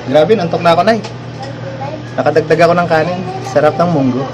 Grabe, nantok na ako, Nay. Nakadagdag ako ng kanin. Sarap ng munggo.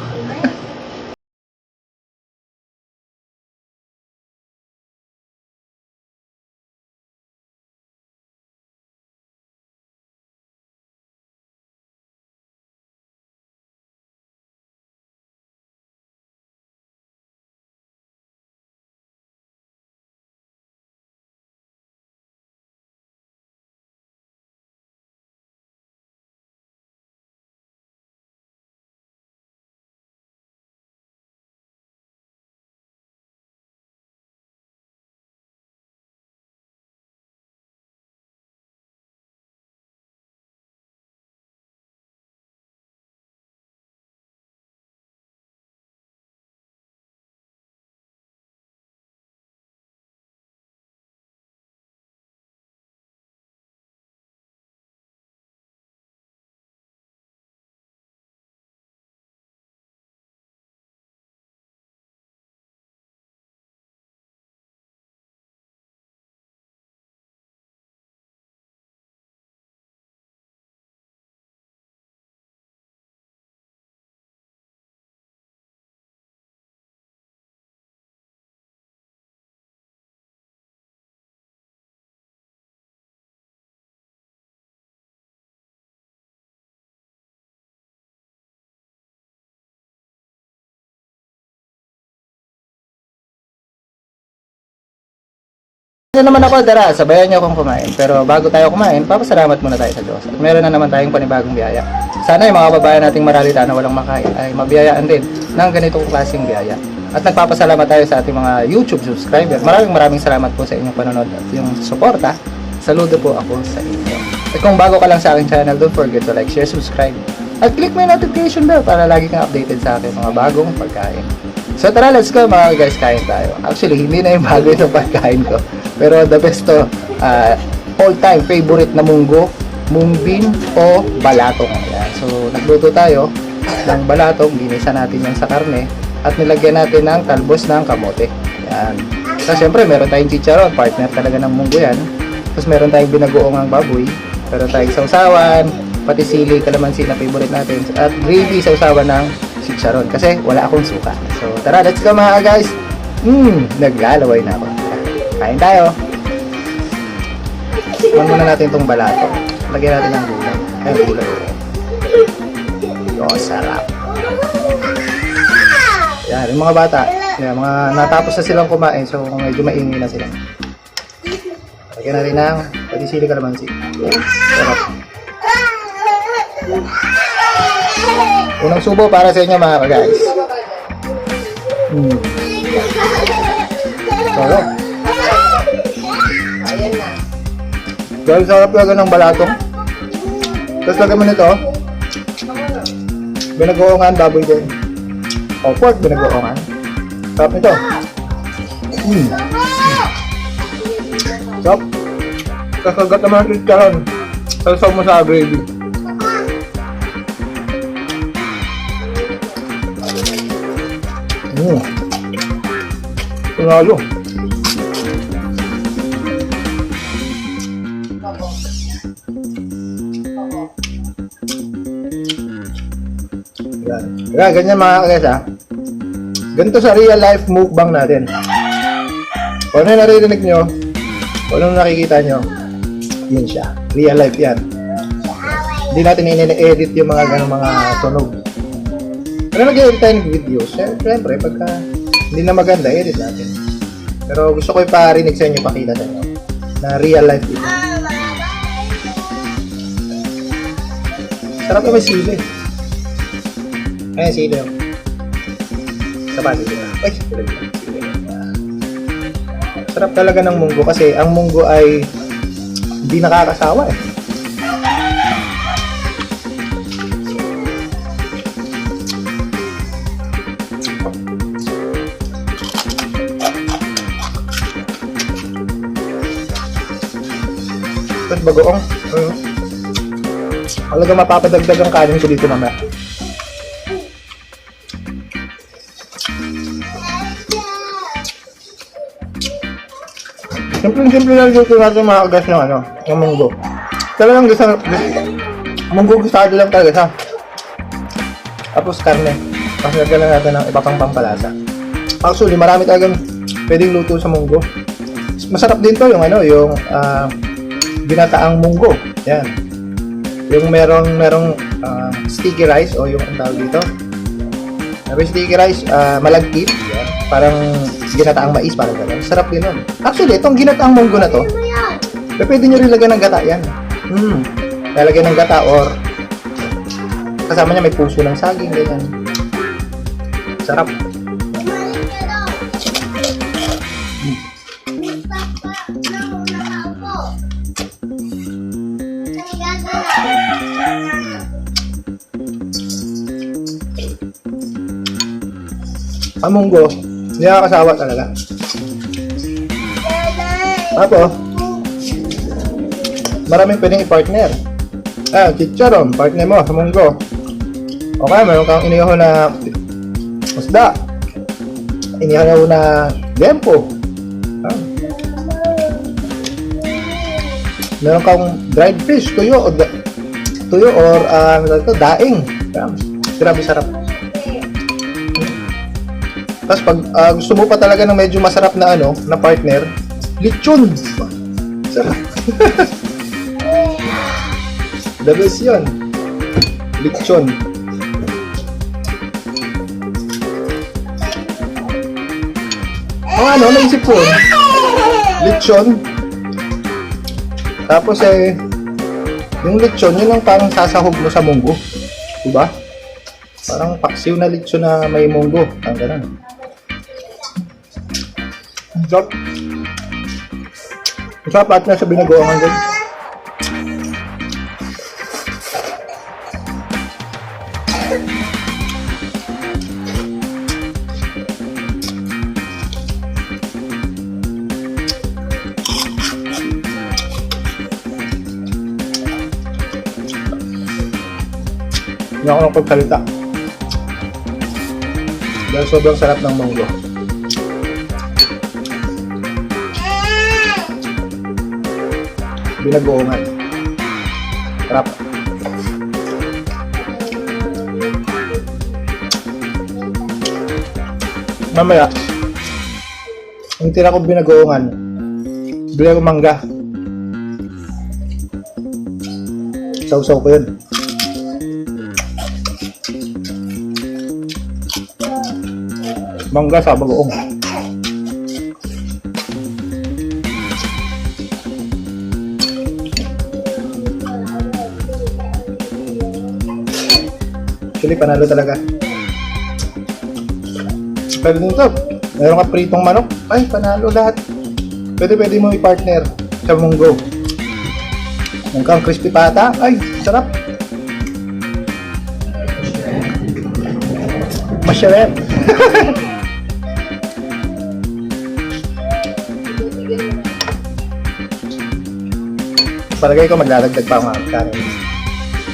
Ano naman ako, Dara, sabayan niyo akong kumain. Pero bago tayo kumain, papasalamat muna tayo sa Diyos. At meron na naman tayong panibagong biyaya. Sana yung mga kababayan nating maralita na walang makain ay mabiyayaan din ng ganitong klaseng biyaya. At nagpapasalamat tayo sa ating mga YouTube subscriber. Maraming salamat po sa inyong panonood at yung suporta. Saludo po ako sa inyo. At kung bago ka lang sa aking channel, don't forget to like, share, subscribe. At click mo yung notification bell para lagi kang updated sa akin mga bagong pagkain. So tara, let's go mga guys, kain tayo. Actually, hindi na yung bago itong pagkain ko. Pero the best to, all-time favorite na munggo, mungbin o balatong. Ayan. So nagluto tayo ng balatong, ginisa natin yung sa karne at nilagyan natin ng talbos ng kamote. Ayan. So syempre meron tayong chicharon, partner talaga ng munggo yan. Tapos meron tayong binagoong ng baboy, meron tayong sausawan, pati sili, kalamansi na favorite natin, at gravy sausawan ng chicharon kasi wala akong suka. So tara, let's go mga guys. Naglalaway na ako. Kain tayo. Tikman muna natin itong balato. Lagyan natin ng gulay. Ayun, gulay. Oh, sarap. Yan, yung mga bata. Yan, mga natapos na silang kumain. So, medyo maingay na sila. Lagyan natin ng pati sili kalamansi. Sarap. Unang subo para sa inyo mga guys. Sarap. Dahil sarap talaga ng balatong. Tapos lagyan mo nito binagoongan, baboy din. O pork, binagoongan. Sarap nito. Sarap. Kasagat naman ang chicharon. Sasaw mo sa gravy. Tunalo. Kaya ganyan mga guys ha. Ganito sa real life mukbang natin. Kung ano yung naririnig nyo, kung ano nakikita nyo, yun siya. Real life yan. Hindi natin i-edit yung mga ganong mga tunog. Kung nag-edit tayo ng videos, syempre pagka hindi na maganda, edit natin. Pero gusto ko iparinig sa inyo, pakita sa inyo na real life ito. Sarap na may sili. Ayan, sili. Sabati sila. Ay, sili. Sarap talaga ng munggo kasi ang munggo ay hindi nakakasawa eh. Tapos bagoong. Talaga mapapadagdag ang kanin ko dito mamaya. Simple na luto natin mga kagas ng ng munggo. Talagang Munggo gustado lang talaga siya. Tapos karne. Tapos lagyan lang natin ng iba pang pampalasa. Actually, marami talagang pwedeng luto sa munggo. Masarap din to yung ano, yung ginataang munggo. Yan. Yung merong sticky rice o yung ang tawag dito. Sabi sticky rice, malagkit. Yan. Parang ginataang mais, parang gano'n. Sarap din nun. Actually, itong ginataang munggo na to, pwede nyo rin lagyan ng gata yan. Lalagyan ng gata or kasama niya may puso ng saging, ganyan. Sarap. Ang munggo, hindi nakakasawa talaga. Tapos, maraming pwedeng i-partner. Chicharon, partner mo sa munggo. Okay, meron kang inihaw na isda. Inihaw na gempo. Meron kang dried fish, tuyo or daing. Grabe sarap. Tapos pag gusto mo pa talaga ng medyo masarap na na partner, lechon. Sarap. The best yun. Lechon. Ang naisip ko, lechon. Tapos yung lechon, yun ang parang sasahog mo sa munggo. Diba? Parang paksiw na lechon na may munggo. Ang ganun. Sarap. Masarap lahat na sa binagoangan din. Hindi ako nakapagsalita. Dahil sobrang sarap ng munggo. Binagoongan. Sarap. Mamaya, ang tira ko binagoongan, bili ako mangga. Sausaw ko yun. Mangga sa bagoong. Actually, panalo talaga. Pwede din ito. Meron ka pritong manok. Ay, panalo lahat. Pwede mo i-partner sa munggo. Meron kang crispy pata. Ay, sarap. Masarap. Palagay ko maglalagdag pa ako ng kanin.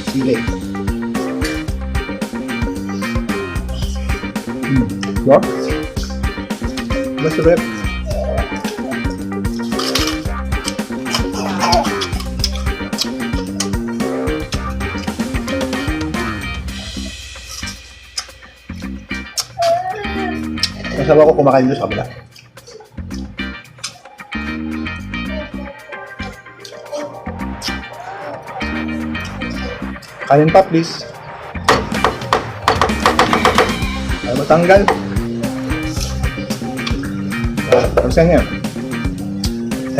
Sili. Diba? Masarap. Masarap ako kumakain doon sa kabila. Kanin pa, please. Ay, matanggal. Pagsan niya.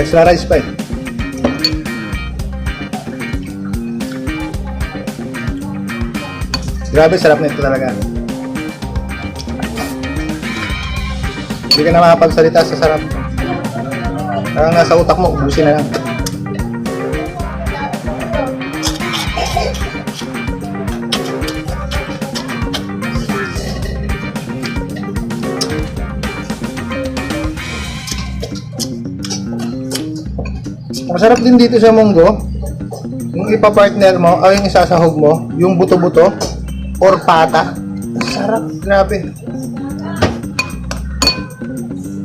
Extra rice pa eh. Grabe, sarap na ito talaga. Hindi ka na makapagsalita sa sarap. Parang nasa utak mo, ubusin na lang. Masarap din dito sa munggo, yung ipa-partner mo, ay yung isasahog mo, yung buto-buto or pata. Sarap, grabe.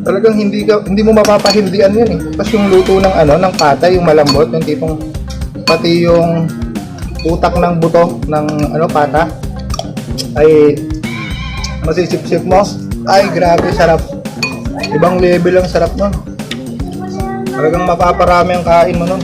Talagang hindi mo mapapahindian yan eh. Tapos yung luto ng ng pata, yung malambot, yung tipong pati yung utak ng buto ng pata ay masisip-sip mo. Ay, grabe, sarap. Ibang level ang sarap nun. Talagang mapaparami ang kain mo nun.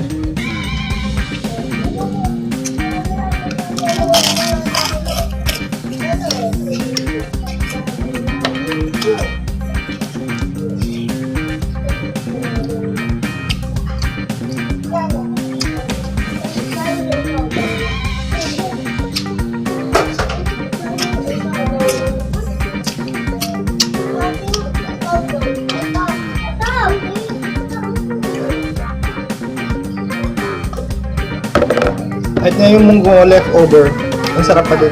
At nga yung munggo leftover, ang sarap pa din.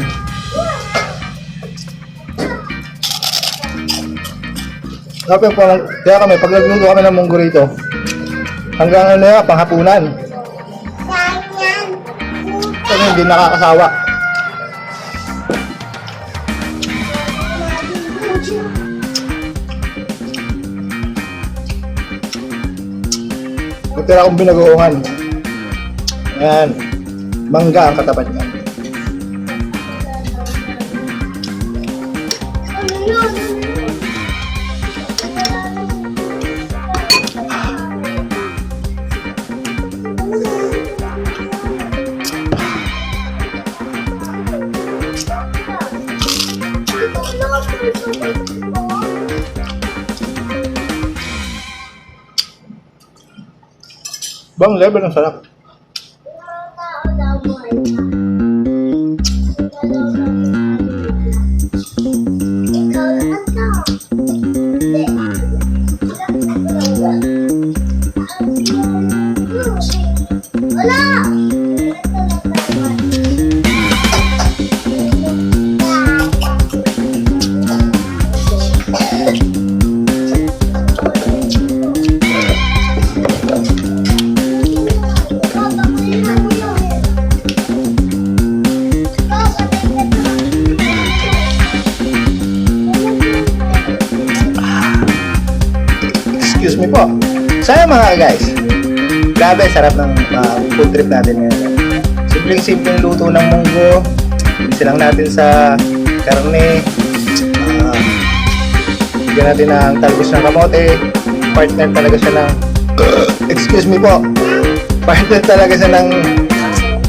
Kaya kami, pag nagluto kami ng munggo rito, hanggang panghapunan. Kasi hindi nakakasawa. Nagtira akong binagoongan. Ayan. Mangga ang katapat niya. Bang level ng sarap. Excuse me po. So yun mga guys, grabe sarap ng food trip natin ngayon. Simpleng luto ng munggo. Silang natin sa karne. Bigyan natin ng talbos ng kamote. Partner talaga siya ng excuse me po. Partner talaga siya ng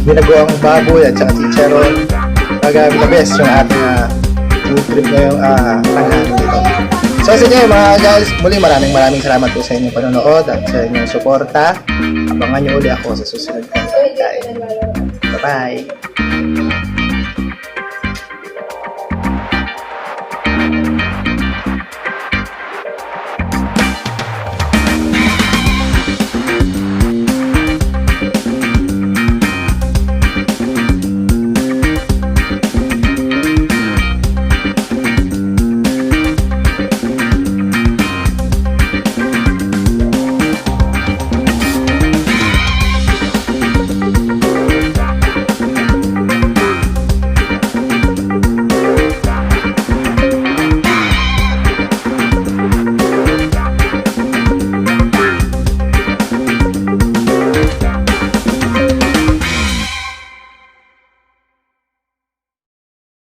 binagoang baboy at saka chicharon. Pag the best yung ating food trip ngayong tanghali dito. So sa inyo mga guys, muli maraming salamat po sa inyong panonood at sa inyong suporta. Abangan nyo uli ako sa susunod na kain. Bye-bye!